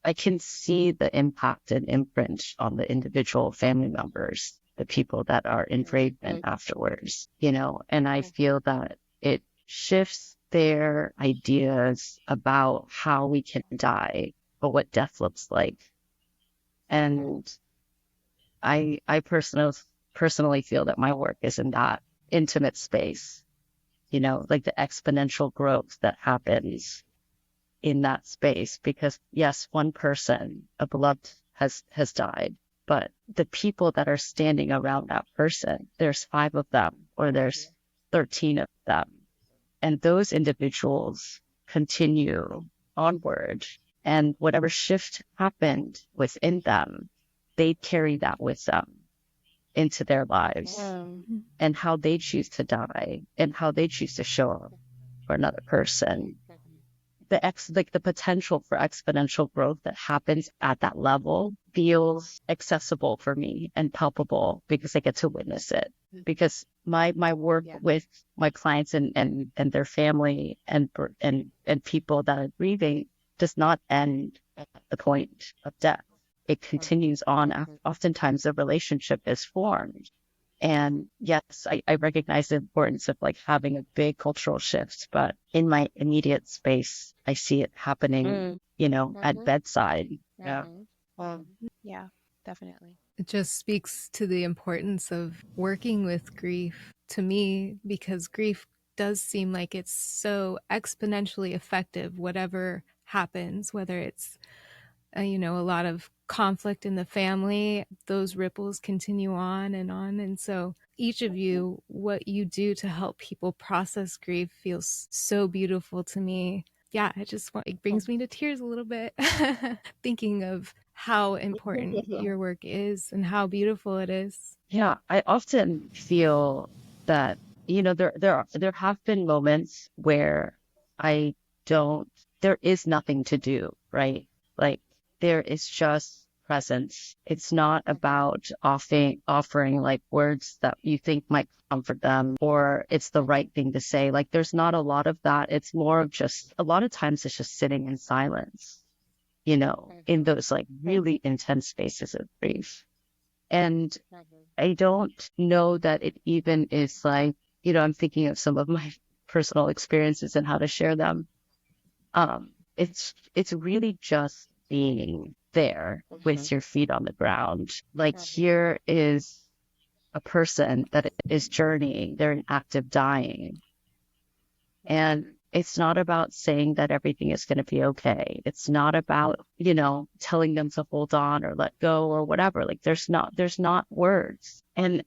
I can see the impact and imprint on the individual family members, the people that are in bereavement afterwards, and I feel that it shifts their ideas about how we can die or what death looks like. And I personally feel that my work is in that intimate space, like the exponential growth that happens in that space, because yes, one person, a beloved, has died, but the people that are standing around that person, there's 5 of them or there's 13 of them, and those individuals continue onward, and whatever shift happened within them, they carry that with them into their lives, and how they choose to die and how they choose to show up for another person. The potential for exponential growth that happens at that level feels accessible for me and palpable because I get to witness it. Because my work with my clients and their family and people that are grieving does not end at the point of death. It continues on. Oftentimes the relationship is formed. And yes, I recognize the importance of like having a big cultural shift, but in my immediate space, I see it happening, at bedside. Yeah. Yeah, definitely. It just speaks to the importance of working with grief to me, because grief does seem like it's so exponentially effective, whatever happens, whether it's a lot of conflict in the family, those ripples continue on. And so each of you, what you do to help people process grief feels so beautiful to me. yeah, it brings me to tears a little bit thinking of how important your work is and how beautiful it is. Yeah, I often feel that, there have been moments where I don't, there is nothing to do, right? Like there is just presence. It's not about offering like words that you think might comfort them or it's the right thing to say. Like there's not a lot of that. It's more of just, a lot of times it's just sitting in silence, in those like really intense spaces of grief. And I don't know that it even is like, I'm thinking of some of my personal experiences and how to share them. It's really just being there with your feet on the ground. Like here is a person that is journeying, they're in active dying. And it's not about saying that everything is going to be okay. It's not about, telling them to hold on or let go or whatever. Like there's not words. And,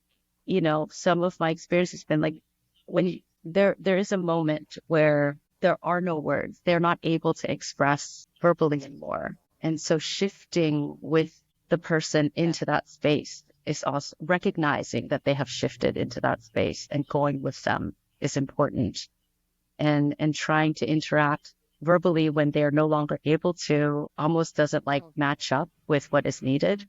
some of my experience has been like when there is a moment where there are no words, they're not able to express verbally anymore. And so shifting with the person into that space is also recognizing that they have shifted into that space and going with them is important. And trying to interact verbally when they're no longer able to almost doesn't like match up with what is needed.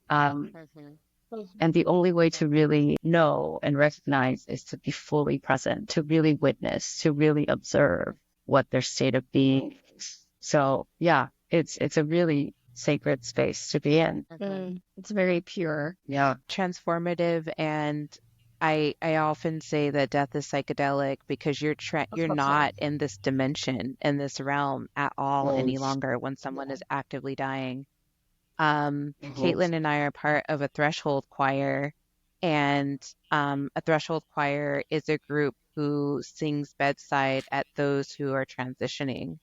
And the only way to really know and recognize is to be fully present, to really witness, to really observe what their state of being is. So yeah, it's a really sacred space to be in. It's very pure. Yeah. Transformative, and I often say that death is psychedelic because you're not in this dimension, in this realm at all any longer when someone is actively dying. Caitlin and I are part of a threshold choir, and a threshold choir is a group who sings bedside at those who are transitioning.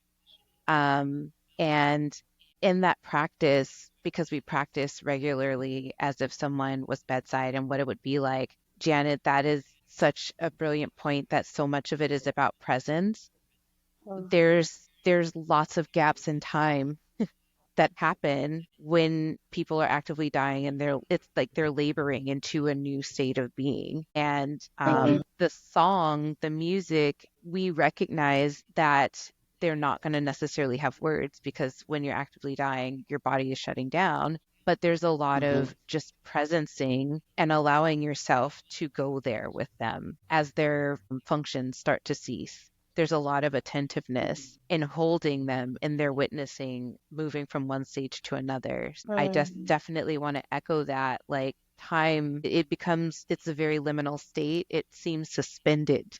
And in that practice, because we practice regularly as if someone was bedside and what it would be like, Janet, that is such a brilliant point that so much of it is about presence. There's lots of gaps in time that happen when people are actively dying and it's like they're laboring into a new state of being. And the song, the music, we recognize that they're not going to necessarily have words because when you're actively dying, your body is shutting down. But there's a lot of just presencing and allowing yourself to go there with them as their functions start to cease. There's a lot of attentiveness in holding them in their witnessing, moving from one stage to another. I just definitely want to echo that. Like time, it's a very liminal state. It seems suspended.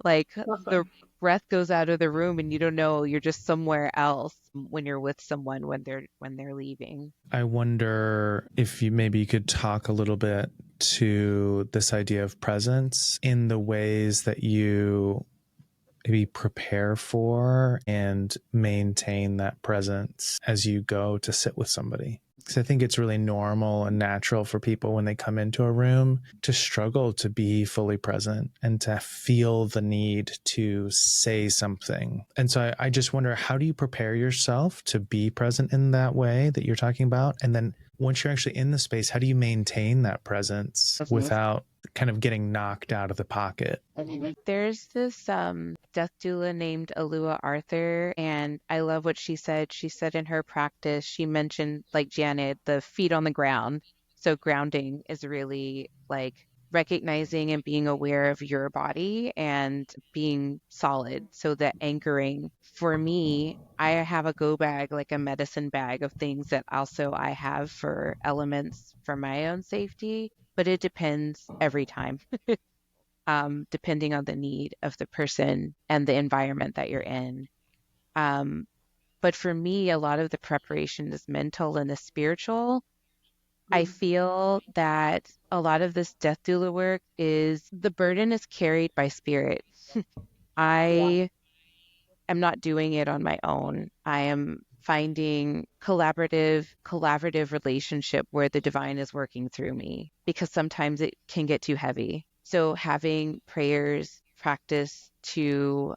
Like the breath goes out of the room and you don't know, you're just somewhere else when you're with someone when they're leaving. I wonder if you could talk a little bit to this idea of presence in the ways that you maybe prepare for and maintain that presence as you go to sit with somebody. Because I think it's really normal and natural for people when they come into a room to struggle to be fully present and to feel the need to say something. And so I just wonder, how do you prepare yourself to be present in that way that you're talking about? And then once you're actually in the space, how do you maintain that presence without kind of getting knocked out of the pocket? There's this death doula named Alua Arthur, and I love what she said. She said in her practice, she mentioned, like Janet, the feet on the ground. So grounding is really like recognizing and being aware of your body and being solid. So the anchoring, for me, I have a go bag, like a medicine bag of things that also I have for elements for my own safety, but it depends every time. Depending on the need of the person and the environment that you're in. But for me, a lot of the preparation is mental and is spiritual. I feel that a lot of this death doula work the burden is carried by spirit. I am not doing it on my own. I am finding collaborative relationship where the divine is working through me, because sometimes it can get too heavy. So having prayers practice to,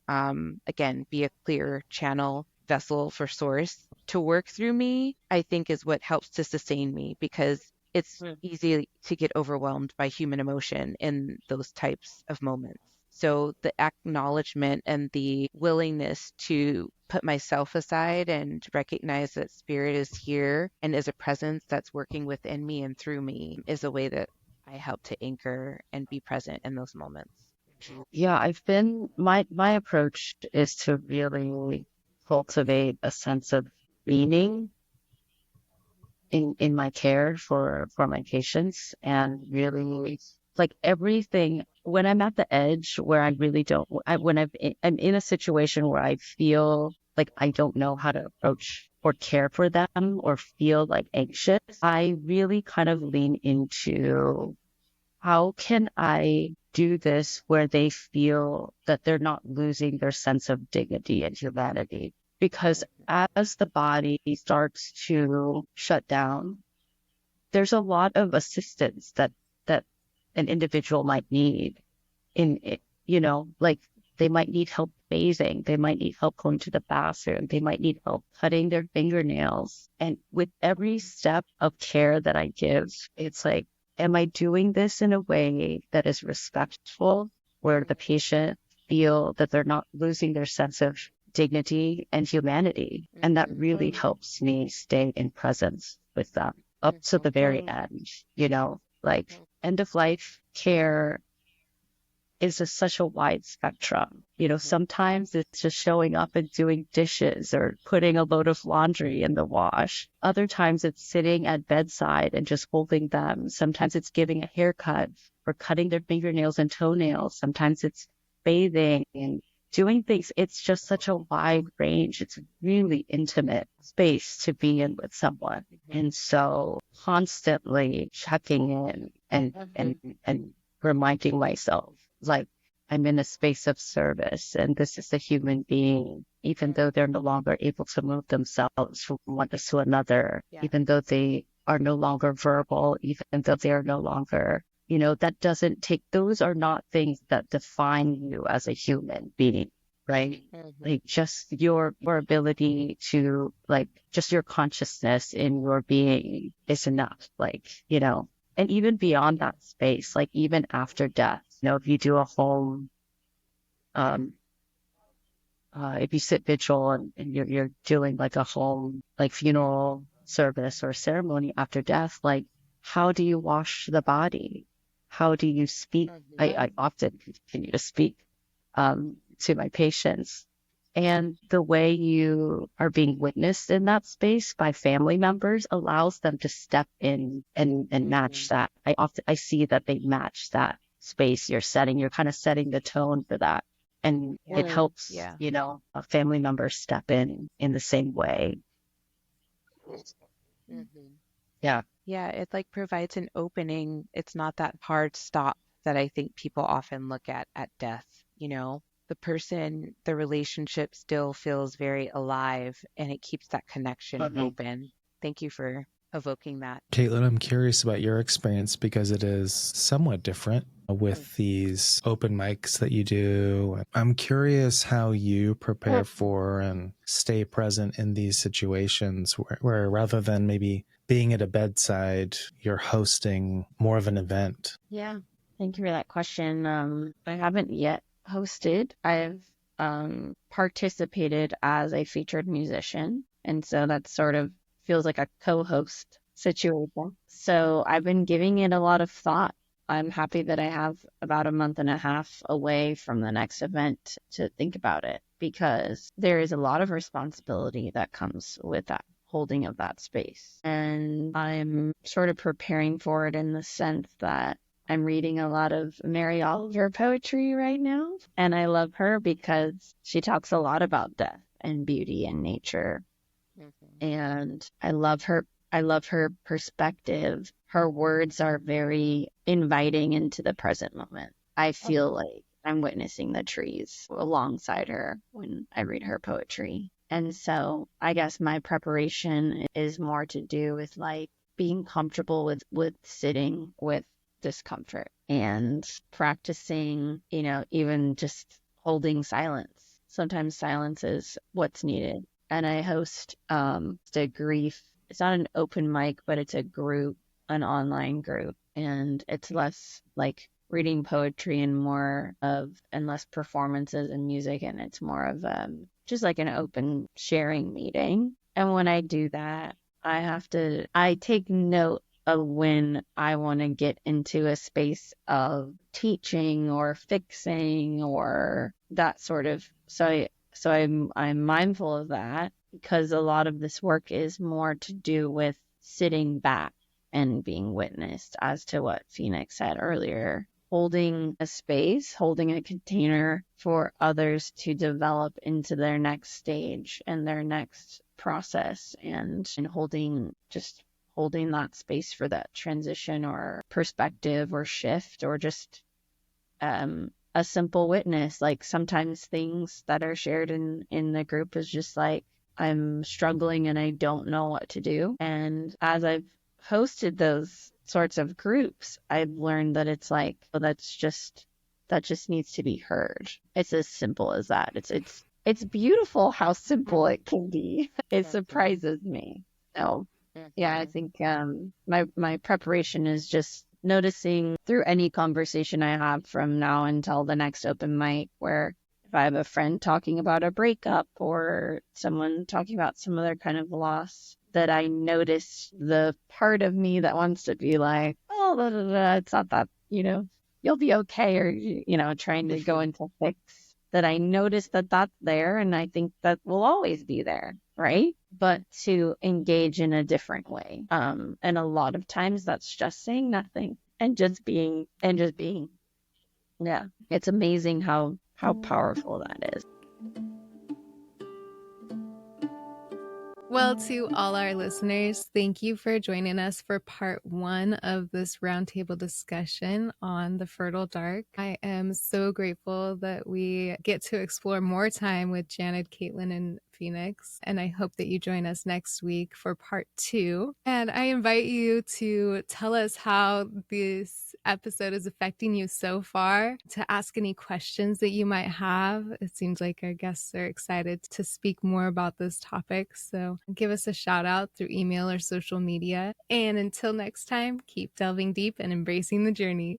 again, be a clear channel vessel for source to work through me, I think is what helps to sustain me, because it's easy to get overwhelmed by human emotion in those types of moments. So the acknowledgement and the willingness to put myself aside and recognize that spirit is here and is a presence that's working within me and through me is a way that I help to anchor and be present in those moments. Yeah, my approach is to really cultivate a sense of meaning in my care for my patients, and really, like, everything when I'm at the edge where I really don't, I'm in a situation where I feel like I don't know how to approach or care for them or feel like anxious, I really kind of lean into how can I do this where they feel that they're not losing their sense of dignity and humanity? Because as the body starts to shut down, there's a lot of assistance that an individual might need in it, like they might need help bathing, they might need help going to the bathroom, they might need help cutting their fingernails. And with every step of care that I give, it's like, am I doing this in a way that is respectful, where the patient feel that they're not losing their sense of dignity and humanity? And that really helps me stay in presence with them up to the very end, like end of life care is such a wide spectrum. Sometimes it's just showing up and doing dishes or putting a load of laundry in the wash. Other times it's sitting at bedside and just holding them. Sometimes it's giving a haircut or cutting their fingernails and toenails. Sometimes it's bathing and doing things. It's just such a wide range. It's a really intimate space to be in with someone. And so constantly checking in and reminding myself, like, I'm in a space of service and this is a human being, even though they're no longer able to move themselves from one to another, even though they are no longer verbal, even though they are no longer, those are not things that define you as a human being, right? Like just your ability to, like, just your consciousness in your being is enough, and even beyond that space, like even after death, if you do a home, if you sit vigil and you're doing like a home, like funeral service or ceremony after death, like how do you wash the body? How do you speak? I often continue to speak to my patients. And the way you are being witnessed in that space by family members allows them to step in and match that. I see that they match that space you're setting. You're kind of setting the tone for that. And it helps, a family member step in the same way. Yeah. Yeah, it like provides an opening. It's not that hard stop that I think people often look at death, The person, the relationship still feels very alive, and it keeps that connection open. Thank you for evoking that. Caitlin, I'm curious about your experience because it is somewhat different with these open mics that you do. I'm curious how you prepare for and stay present in these situations where rather than maybe being at a bedside, you're hosting more of an event. Yeah, thank you for that question. I haven't yet hosted. I've participated as a featured musician, and so that sort of feels like a co-host situation. So I've been giving it a lot of thought. I'm happy that I have about a month and a half away from the next event to think about it, because there is a lot of responsibility that comes with that holding of that space. And I'm sort of preparing for it in the sense that I'm reading a lot of Mary Oliver poetry right now, and I love her because she talks a lot about death and beauty and nature. And I love her perspective. Her words are very inviting into the present moment. I feel like I'm witnessing the trees alongside her when I read her poetry. And so I guess my preparation is more to do with like being comfortable with sitting with discomfort and practicing, even just holding silence. Sometimes silence is what's needed. And I host a grief. It's not an open mic, but it's a group, an online group. And it's less like reading poetry and less performances and music. And it's more of just like an open sharing meeting. And when I do that, I take note of when I want to get into a space of teaching or fixing or that sort of. So I'm mindful of that, because a lot of this work is more to do with sitting back and being witnessed, as to what Phoenix said earlier, holding a space, holding a container for others to develop into their next stage and their next process, and holding that space for that transition or perspective or shift, or just a simple witness. Like sometimes things that are shared in the group is just like, I'm struggling and I don't know what to do. And as I've hosted those sorts of groups, I've learned that it's like, oh, that just needs to be heard. It's as simple as that. It's beautiful how simple it can be. It surprises me. So yeah, I think my preparation is just noticing through any conversation I have from now until the next open mic, where if I have a friend talking about a breakup or someone talking about some other kind of loss, that I notice the part of me that wants to be like, oh, blah, blah, blah, it's not that, you'll be okay, or, trying to go into fix, that I notice that that's there, and I think that will always be there, right? But to engage in a different way. And a lot of times that's just saying nothing and just being. Yeah. It's amazing how powerful that is. Well, to all our listeners, thank you for joining us for part 1 of this roundtable discussion on the fertile dark. I am so grateful that we get to explore more time with Janet, Caitlin, and Phoenix. And I hope that you join us next week for part 2. And I invite you to tell us how this episode is affecting you so far, to ask any questions that you might have. It seems like our guests are excited to speak more about this topic. So give us a shout out through email or social media. And until next time, keep delving deep and embracing the journey.